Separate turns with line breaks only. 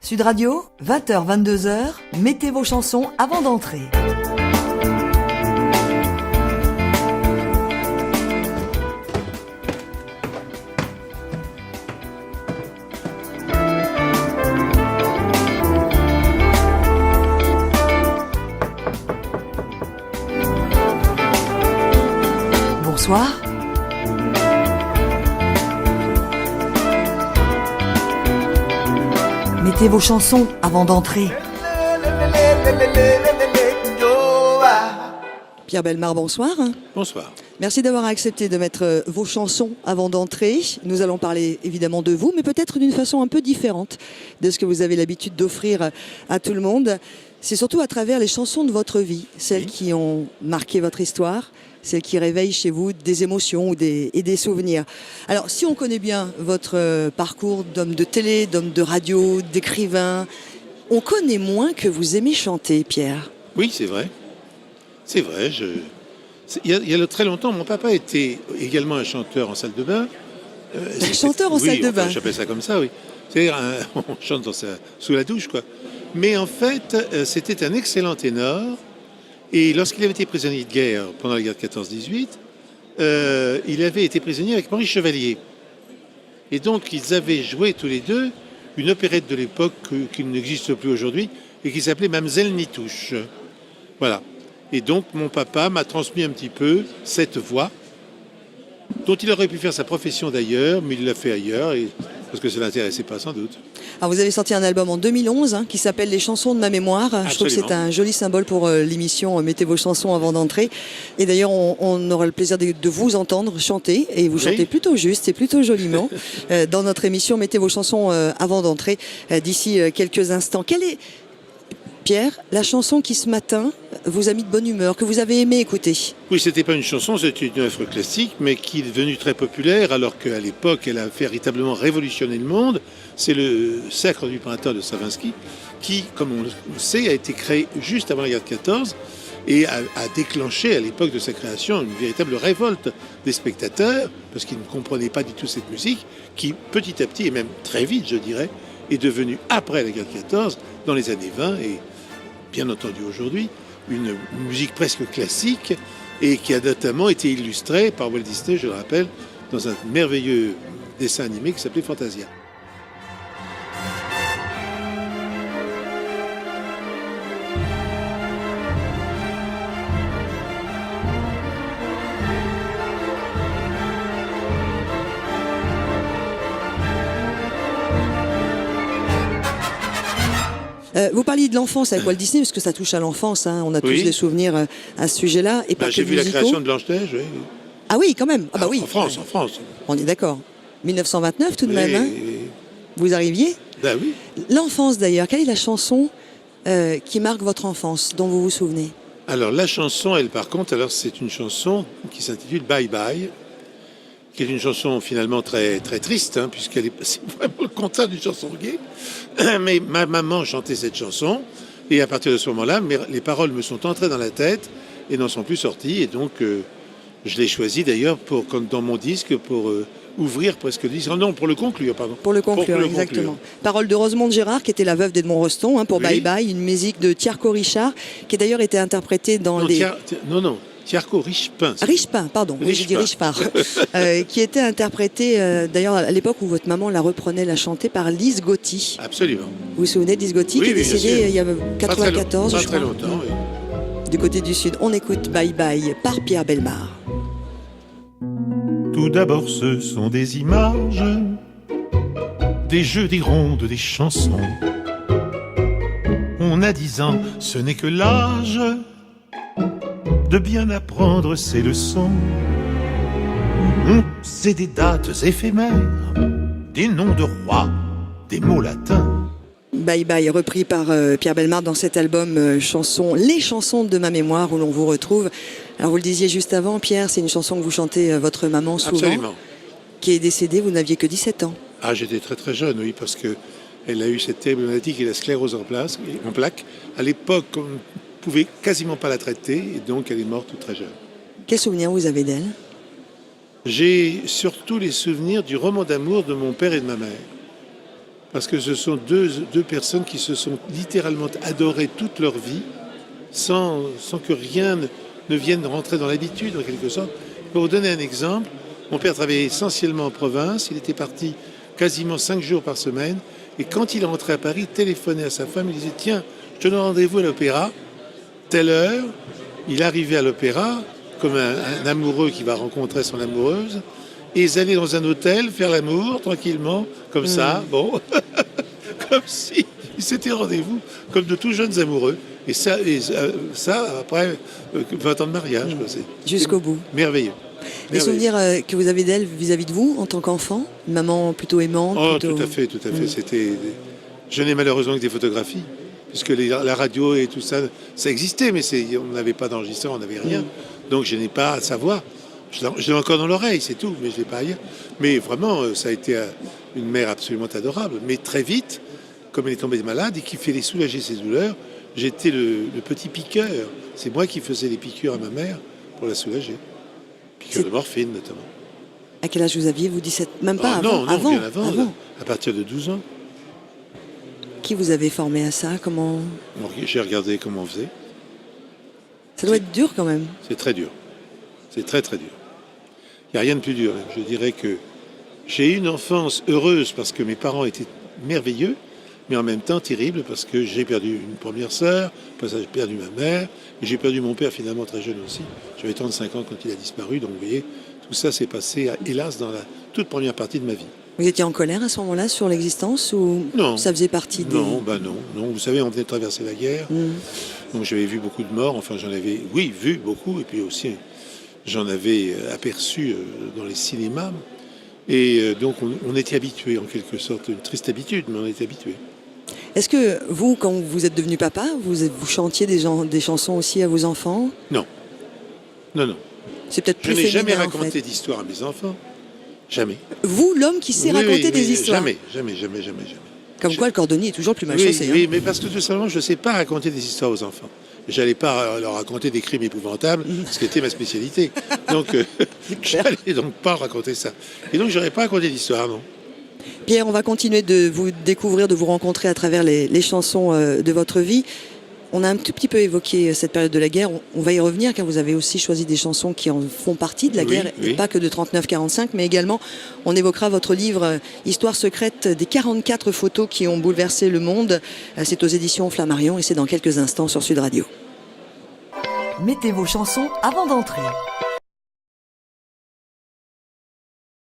Sud Radio, 20h-22h, mettez vos chansons avant d'entrer. Bonsoir. Mettez vos chansons avant d'entrer. Pierre Bellemare, bonsoir.
Bonsoir.
Merci d'avoir accepté de mettre vos chansons avant d'entrer. Nous allons parler évidemment de vous, mais peut-être d'une façon un peu différente de ce que vous avez l'habitude d'offrir à tout le monde. C'est surtout à travers les chansons de votre vie, celles qui ont marqué votre histoire, celles qui réveillent chez vous des émotions ou des souvenirs. Alors, si on connaît bien votre parcours d'homme de télé, d'homme de radio, d'écrivain, on connaît moins que vous aimez chanter, Pierre.
Oui, c'est vrai. C'est vrai. Il y a très longtemps, mon papa était également un chanteur en salle de bain.
Un chanteur en salle de bain.
J'appelle ça comme ça, oui. C'est-à-dire, on chante sous la douche, quoi. Mais en fait, c'était un excellent ténor. Et lorsqu'il avait été prisonnier de guerre pendant la guerre de 14-18, il avait été prisonnier avec Maurice Chevalier. Et donc, ils avaient joué tous les deux une opérette de l'époque qui n'existe plus aujourd'hui et qui s'appelait Mamselle Nitouche. Voilà. Et donc, mon papa m'a transmis un petit peu cette voix, dont il aurait pu faire sa profession d'ailleurs, mais il l'a fait ailleurs, parce que ça ne l'intéressait pas sans doute.
Alors vous avez sorti un album en 2011 qui s'appelle Les chansons de ma mémoire.
Absolument.
Je trouve que c'est un joli symbole pour l'émission Mettez vos chansons avant d'entrer. Et d'ailleurs, on aura le plaisir de vous entendre chanter. Et vous chantez plutôt juste et plutôt joliment dans notre émission Mettez vos chansons avant d'entrer d'ici quelques instants. Quelle est, Pierre, la chanson qui ce matin vous a mis de bonne humeur, que vous avez aimé écouter?
Oui, c'était pas une chanson, c'était une œuvre classique, mais qui est devenue très populaire, alors qu'à l'époque, elle a véritablement révolutionné le monde. C'est le Sacre du printemps de Stravinsky, qui, comme on le sait, a été créé juste avant la guerre de 14 et a déclenché à l'époque de sa création une véritable révolte des spectateurs, parce qu'ils ne comprenaient pas du tout cette musique, qui petit à petit, et même très vite, je dirais, est devenue, après la guerre de 14, dans les années 20, et bien entendu aujourd'hui, une musique presque classique et qui a notamment été illustrée par Walt Disney, je le rappelle, dans un merveilleux dessin animé qui s'appelait Fantasia.
Vous parliez de l'enfance avec Walt Disney, parce que ça touche à l'enfance, on a tous des souvenirs à ce sujet-là. Et
j'ai vu la création de Blanche-Neige, oui.
Ah oui, quand même. Ah bah oui.
En France.
On est d'accord. 1929 tout de même, hein. Vous arriviez?
Ben oui.
L'enfance d'ailleurs, quelle est la chanson qui marque votre enfance, dont vous vous souvenez?
Alors la chanson, par contre, c'est une chanson qui s'intitule Bye Bye, qui est une chanson finalement très, très triste, c'est vraiment le contraire d'une chanson gay. Mais ma maman chantait cette chanson, et à partir de ce moment-là, les paroles me sont entrées dans la tête et n'en sont plus sorties. Et donc, je l'ai choisie d'ailleurs dans mon disque pour ouvrir presque le disque. Non, pour le conclure, pardon.
Pour le conclure, exactement. Paroles de Rosemonde Gérard, qui était la veuve d'Edmond Rostand, pour Bye Bye, une musique de Tierko Richard, qui a d'ailleurs été interprétée dans
Tierko Richepin.
Richepin, pardon, oui, j'ai dit Richepin. Qui était interprétée d'ailleurs à l'époque où votre maman la reprenait, la chantait par Lise Gotti.
Absolument.
Vous vous souvenez de Lise Gotti, qui est décédée il y a 94, je crois.
Pas très longtemps, oui.
Du côté du Sud, on écoute Bye Bye par Pierre Bellemare.
Tout d'abord, ce sont des images, des jeux, des rondes, des chansons. On a 10 ans, ce n'est que l'âge de bien apprendre ses leçons. C'est des dates éphémères, des noms de rois, des mots latins.
Bye Bye, repris par Pierre Bellemare dans cet album Les chansons de ma mémoire, où l'on vous retrouve. Alors vous le disiez juste avant, Pierre, c'est une chanson que vous chantez votre maman souvent.
Absolument.
Qui est décédée, vous n'aviez que 17 ans.
Ah, j'étais très très jeune, oui, parce qu'elle a eu cette terrible maladie qui est la sclérose en plaques. À l'époque, on ne pouvait quasiment pas la traiter, et donc elle est morte très jeune.
Quel souvenir vous avez d'elle?
J'ai surtout les souvenirs du roman d'amour de mon père et de ma mère. parce que ce sont deux personnes qui se sont littéralement adorées toute leur vie, sans que rien ne vienne rentrer dans l'habitude, en quelque sorte. Pour vous donner un exemple, mon père travaillait essentiellement en province, il était parti quasiment 5 jours par semaine, et quand il rentrait à Paris, il téléphonait à sa femme, il disait « Tiens, je te donne rendez-vous à l'opéra, telle heure ». Il arrivait à l'opéra, comme un amoureux qui va rencontrer son amoureuse, et ils allaient dans un hôtel faire l'amour, tranquillement, comme ça, bon, comme si ils s'étaient rendez-vous, comme de tous jeunes amoureux. Et ça après 20 ans de mariage. Quoi,
jusqu'au bout.
Merveilleux.
Les souvenirs que vous avez d'elle vis-à-vis de vous, en tant qu'enfant? Une maman plutôt aimante?
Oh,
plutôt...
tout à fait. Je n'ai malheureusement que des photographies, puisque la radio et tout ça, ça existait, mais on n'avait pas d'enregistreur, on n'avait rien. Donc je n'ai pas à savoir. Je l'ai encore dans l'oreille, c'est tout, mais je ne l'ai pas ailleurs. Mais vraiment, ça a été une mère absolument adorable. Mais très vite, comme elle est tombée malade et qu'il fallait soulager ses douleurs, j'étais le petit piqueur. C'est moi qui faisais les piqûres à ma mère pour la soulager. Piqûres de morphine, notamment.
À quel âge vous aviez? Vous 17? Même pas
non,
avant,
bien avant. À partir de 12 ans.
Qui vous avez formé à ça? Comment?
J'ai regardé comment on faisait.
Ça doit être dur quand même.
C'est très dur. C'est très très dur. Il n'y a rien de plus dur. Je dirais que j'ai eu une enfance heureuse parce que mes parents étaient merveilleux, mais en même temps terrible parce que j'ai perdu une première sœur, après ça j'ai perdu ma mère, et j'ai perdu mon père finalement très jeune aussi. J'avais 35 ans quand il a disparu, donc vous voyez, tout ça s'est passé, hélas, dans la toute première partie de ma vie.
Vous étiez en colère à ce moment-là sur l'existence ou
non,
ça faisait partie des...
Non. Vous savez, on venait de traverser la guerre, donc j'avais vu beaucoup de morts, enfin j'en avais, vu beaucoup, et puis aussi j'en avais aperçu dans les cinémas. Et donc on était habitués en quelque sorte, une triste habitude, mais on était habitués.
Est-ce que vous, quand vous êtes devenu papa, vous chantiez des chansons aussi à vos enfants?
Non.
C'est peut-être plus
Je n'ai
féminin,
jamais raconté
en fait.
d'histoire à mes enfants. Jamais.
Vous, l'homme qui sait raconter des histoires?
Jamais.
Comme quoi le cordonnier est toujours plus mal chaussé.
Oui, mais parce que tout simplement, je ne sais pas raconter des histoires aux enfants. J'allais pas leur raconter des crimes épouvantables, ce qui était ma spécialité. Donc, j'allais donc pas raconter ça. Et donc, je n'aurais pas raconté d'histoire, non.
Pierre, on va continuer de vous découvrir, de vous rencontrer à travers les chansons de votre vie. On a un tout petit peu évoqué cette période de la guerre. On va y revenir car vous avez aussi choisi des chansons qui en font partie de la guerre, et pas que de 39-45, mais également on évoquera votre livre Histoire secrète des 44 photos qui ont bouleversé le monde. C'est aux éditions Flammarion et c'est dans quelques instants sur Sud Radio.
Mettez vos chansons avant d'entrer.